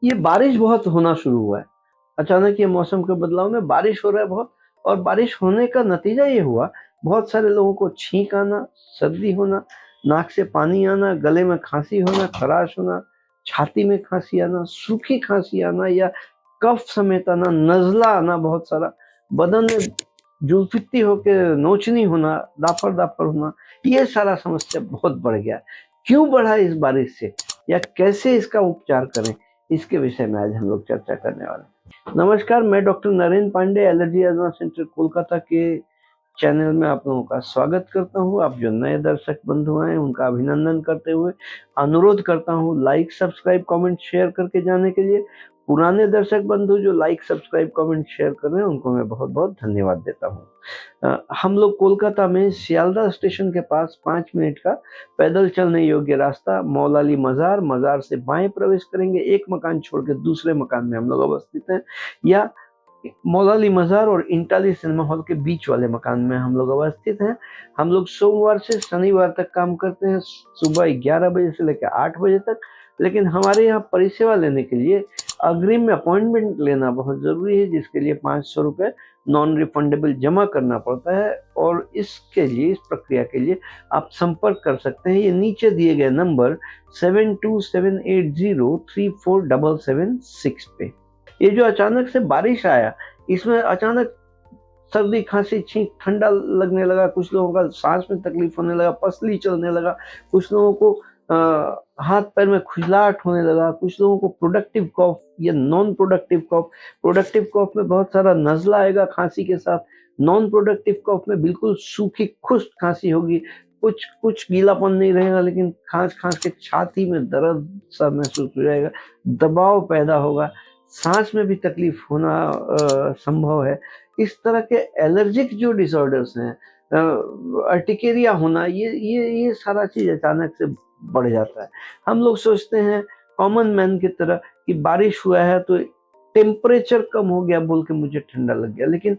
ये बारिश बहुत होना शुरू हुआ है। अचानक ये मौसम के बदलाव में बारिश हो रहा है बहुत, और बारिश होने का नतीजा ये हुआ, बहुत सारे लोगों को छींक आना, सर्दी होना, नाक से पानी आना, गले में खांसी होना, खराश होना, छाती में खांसी आना, सूखी खांसी आना या कफ समेत आना, नज़ला आना बहुत सारा, बदन में जुलफिती होके नोचनी होना, दाफर-दाफर होना, ये सारा समस्या बहुत बढ़ गया है। क्यों बढ़ा इस बारिश से या कैसे इसका उपचार करें, इसके विषय में आज हम लोग चर्चा करने वाले हैं। नमस्कार, मैं doctor Narendra Pandey allergy asthma centre Kolkata के चैनल में आप लोगों का स्वागत करता हूं। आप जो नए दर्शक बंधु हैं उनका अभिनंदन करते हुए अनुरोध करता हूं लाइक, सब्सक्राइब, कमेंट, शेयर करके जाने के लिए। पुराने दर्शक बंधु जो लाइक, सब्सक्राइब, कमेंट, शेयर कर रहे हैं उनको मैं बहुत बहुत धन्यवाद देता हूं। हम लोग कोलकाता में सियालदह स्टेशन के पास 5 मिनट का पैदल चलने योग्य रास्ता मौलाली मज़ार, मज़ार से बाएं प्रवेश करेंगे, एक मकान छोड़ के दूसरे मकान में हम लोग अवस्थित हैं, या मौलाली मज़ार और इंटाली सिनेमा हॉल के बीच वाले मकान में हम लोग अवस्थित हैं। हम लोग सोमवार से शनिवार तक काम करते हैं, सुबह 11 बजे से लेकर 8 बजे तक। लेकिन हमारे यहाँ परिसेवा लेने के लिए अग्रिम में अपॉइंटमेंट लेना बहुत ज़रूरी है, जिसके लिए 500 रुपये नॉन रिफंडेबल जमा करना पड़ता है। और इसके लिए, इस प्रक्रिया के लिए आप संपर्क कर सकते हैं ये नीचे दिए गए नंबर 7278034776 पे। ये जो अचानक से बारिश आया, इसमें अचानक सर्दी, खांसी, छींक, ठंडा लगने लगा, कुछ लोगों का सांस में तकलीफ होने लगा, पसली चलने लगा, कुछ लोगों को हाथ पैर में खुजलाहट होने लगा, कुछ लोगों को प्रोडक्टिव कॉफ या नॉन प्रोडक्टिव कॉफ। प्रोडक्टिव कॉफ में बहुत सारा नज़ला आएगा खांसी के साथ, नॉन प्रोडक्टिव कॉफ में बिल्कुल सूखी खुश्क खांसी होगी, कुछ गीलापन नहीं रहेगा, लेकिन खांस के छाती में दर्द सा महसूस हो जाएगा, दबाव पैदा होगा, सांस में भी तकलीफ होना संभव है। इस तरह के एलर्जिक जो डिसऑर्डर्स हैं, अर्टिकेरिया होना, ये सारा चीज अचानक से बढ़ जाता है। हम लोग सोचते हैं कॉमन मैन की तरह कि बारिश हुआ है तो टेम्परेचर कम हो गया बोल के मुझे ठंडा लग गया, लेकिन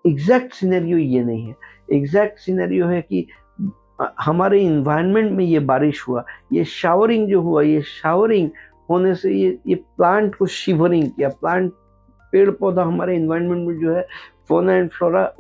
एग्जैक्ट सिनेरियो ये नहीं है। एग्जैक्ट सिनेरियो है कि हमारे इन्वायरमेंट में ये बारिश हुआ, ये शावरिंग जो हुआ, ये शावरिंग होने से ये प्लांट को शिवरिंग किया। प्लांट, पेड़ पौधा हमारे इन्वायरमेंट में जो है फौना एंड फ्लोरा,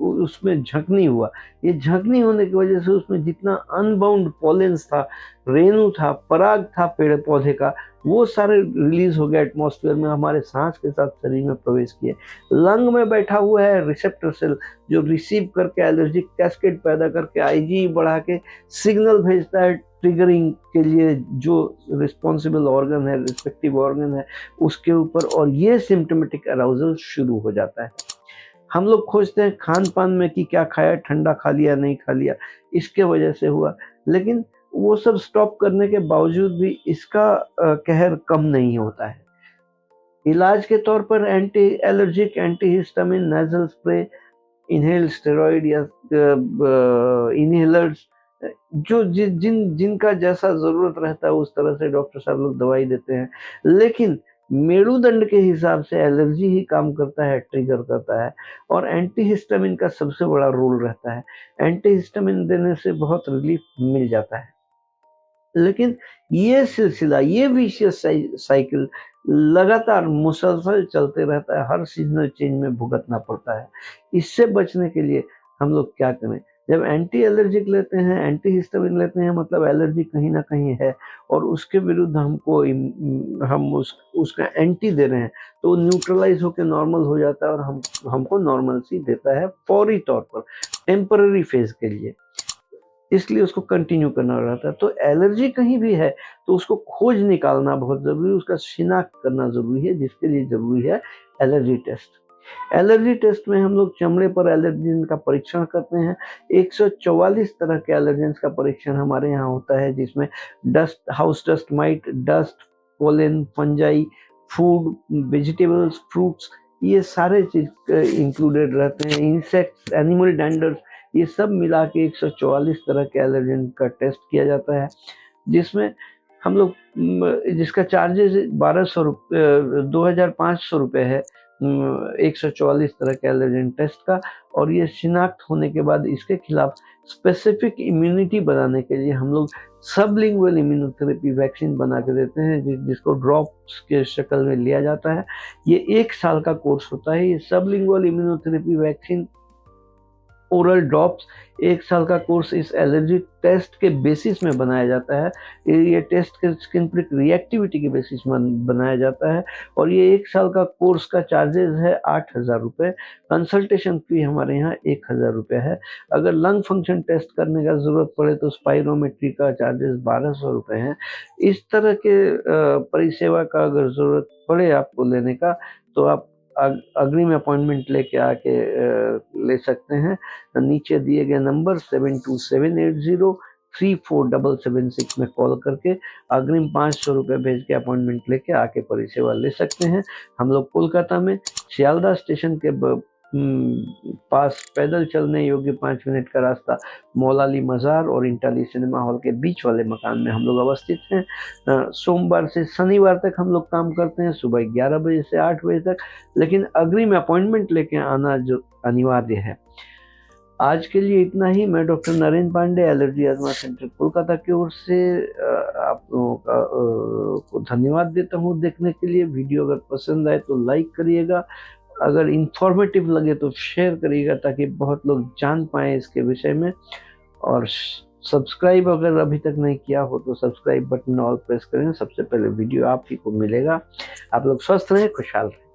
उसमें झंकनी हुआ। ये झंकनी होने की वजह से उसमें जितना अनबाउंड पॉलेंस था, रेणु था, पराग था पेड़ पौधे का, वो सारे रिलीज हो गया एटमॉस्फेयर में, हमारे सांस के साथ शरीर में प्रवेश किए। लंग में बैठा हुआ है रिसेप्टर सेल, जो रिसीव करके एलर्जिक कैस्केड पैदा करके आईजी बढ़ा के सिग्नल भेजता है ट्रिगरिंग के लिए, जो रिस्पॉन्सिबल ऑर्गन है, रिस्पेक्टिव ऑर्गन है उसके ऊपर, और ये सिम्टोमेटिक अराउजल शुरू हो जाता है। हम लोग खोजते हैं खान पान में कि क्या खाया, ठंडा खा लिया, नहीं खा लिया, इसके वजह से हुआ, लेकिन वो सब स्टॉप करने के बावजूद भी इसका कहर कम नहीं होता है। इलाज के तौर पर anti allergic, antihistamine, nasal spray, inhale steroid या इनहेलर्स, जो जिनका जैसा जरूरत रहता है उस तरह से डॉक्टर साहब लोग दवाई देते हैं। लेकिन मेरुदंड के हिसाब से एलर्जी ही काम करता है, ट्रिगर करता है, और एंटीहिस्टामिन का सबसे बड़ा रोल रहता है। एंटीहिस्टामिन देने से बहुत रिलीफ मिल जाता है, लेकिन ये सिलसिला, ये विशियस साइकिल लगातार मुसलसल चलते रहता है, हर सीजनल चेंज में भुगतना पड़ता है। इससे बचने के लिए हम लोग क्या करें? जब एंटी एलर्जिक लेते हैं, एंटी हिस्टामिन लेते हैं, मतलब एलर्जी कहीं ना कहीं है और उसके विरुद्ध हम उसका एंटी दे रहे हैं, तो न्यूट्रलाइज होकर नॉर्मल हो जाता है और हमको नॉर्मलसी देता है फौरी तौर पर, टेम्पररी फेज के लिए। इसलिए उसको कंटिन्यू करना रहता है। तो एलर्जी कहीं भी है तो उसको खोज निकालना बहुत जरूरी है, उसका शिनाख्त करना जरूरी है, जिसके लिए जरूरी है एलर्जी टेस्ट। एलर्जी टेस्ट में हम लोग चमड़े पर एलर्जन का परीक्षण करते हैं। 144 तरह के एलर्जन का परीक्षण हमारे यहाँ होता है, जिसमें dust, house dust might, dust, pollen, fungi, food, vegetables, fruits, ये सारे चीज इंक्लूडेड रहते हैं। इंसेक्ट्स, एनिमल डैंडर्स, ये सब मिला के 144 तरह के एलर्जन का टेस्ट किया जाता है, जिसमें हम लोग जिसका चार्जेस 1200 रुपये 2500 रुपये है 144 तरह के एलर्जन टेस्ट का, और ये शिनाख्त होने के बाद इसके खिलाफ स्पेसिफिक इम्यूनिटी बनाने के लिए हम लोग सबलिंगुअल इम्यूनोथेरेपी वैक्सीन बना के देते हैं, जिसको ड्रॉप्स के शक्ल में लिया जाता है। ये 1 साल का कोर्स होता है। ये sublingual immunotherapy vaccine oral drops 1 साल का कोर्स इस एलर्जी टेस्ट के बेसिस में बनाया जाता है। ये टेस्ट के स्किन प्रिक रिएक्टिविटी के बेसिस में बनाया जाता है, और ये 1 साल का कोर्स का चार्जेस है 8,000 रुपये। कंसल्टेशन फी हमारे यहाँ 1,000 रुपये है। अगर लंग फंक्शन टेस्ट करने का ज़रूरत पड़े तो स्पाइरोमेट्री का चार्जेस 1,200 रुपये हैं। इस तरह के परिसेवा का अगर ज़रूरत पड़े आपको लेने का, तो आप अग्रिम अपॉइंटमेंट लेके आके ले सकते हैं। नीचे दिए गए नंबर 7278034776 में कॉल करके अग्रिम 500 रुपये भेज के अपॉइंटमेंट लेके आके परिसेवा ले सकते हैं। हम लोग कोलकाता में सियालदह स्टेशन के पास पैदल चलने योग्य 5 मिनट का रास्ता मौलाली मज़ार और इंटाली सिनेमा हॉल के बीच वाले मकान में हम लोग अवस्थित हैं। सोमवार से शनिवार तक हम लोग काम करते हैं, सुबह 11 बजे से 8 बजे तक, लेकिन अग्रिम अपॉइंटमेंट लेके आना जो अनिवार्य है। आज के लिए इतना ही। मैं doctor Narendra Pandey, allergy asthma centre Kolkata की ओर से आप लोगों को धन्यवाद देता हूँ देखने के लिए। वीडियो अगर पसंद आए तो लाइक करिएगा, अगर इंफॉर्मेटिव लगे तो शेयर करिएगा, ताकि बहुत लोग जान पाएँ इसके विषय में। और सब्सक्राइब अगर अभी तक नहीं किया हो तो सब्सक्राइब बटन ऑल प्रेस करें, सबसे पहले वीडियो आप ही को मिलेगा। आप लोग स्वस्थ रहें, खुशहाल रहें।